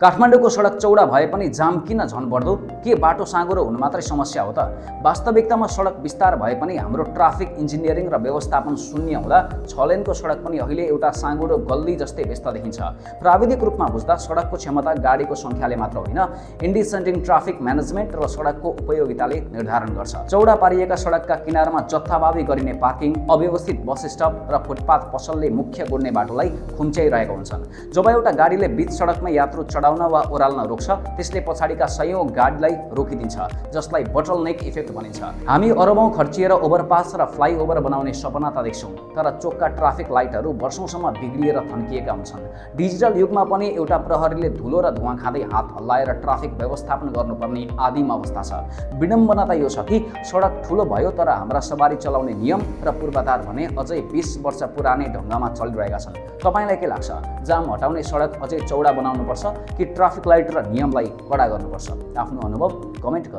काठमाडौँको सडक चौडा भए पनि जाम किन झन बढ्दो? के बाटो साँघुरो हुनु मात्रै समस्या हो त? वास्तविकतामा सडक विस्तार भए पनि हाम्रो ट्राफिक इन्जिनियरिङ र व्यवस्थापन शून्य हुँदा 6 लेनको सडक पनि अहिले एउटा साँघुरो गल्ली जस्तै व्यस्त देखिन्छ। प्राविधिक रूपमा बुझ्दा सडकको क्षमता गाडीको सङ्ख्याले मात्र होइन, इन्डिसेन्डिङ ट्राफिक म्यानेजमेन्ट र सडकको उपयोगिताले निर्धारण गर्छ। चौडा पारिएका सडकका किनारमा जथाभावी गरिने पार्किङ, अव्यवस्थित बस स्टप र फुटपाथ पसलले मुख्य गुड्ने बाटोलाई खुम्च्याइरहेका हुन्छन्। जब एउटा गाडीले बीच सडकमा यात्रु चढाउन वा ओह्राल्न रोक्छ, त्यसले पछाडिका सयौं गाडीलाई रोकिदिन्छ, जसलाई बटलनेक इफेक्ट भनिन्छ। हामी अरबौं खर्चिएर ओभरपास र फ्लाइओभर बनाउने सपना त देख्छौँ, तर चोक्का ट्राफिक लाइटहरू वर्षौंसम्म बिग्रिएर थन्किएका हुन्छन्। डिजिटल युगमा पनि एउटा प्रहरीले धुलो र धुवाँ खाँदै हात हल्लाएर ट्राफिक व्यवस्थापन गर्नुपर्ने आदिम अवस्था छ। विडम्बना त यो छ कि सडक ठुलो भयो तर हाम्रा सवारी चलाउने नियम र पूर्वाधार भने अझै 20 वर्ष पुरानै ढङ्गमा चलिरहेका छन्। तपाईलाई के लाग्छ? जाम हटाउने सडक अझै चौडा बनाउनुपर्छ कि ट्राफिक लाइट र नियमलाई कडा गर्नुपर्छ? आफ्नो अनुभव कमेन्ट गर्नुहोला।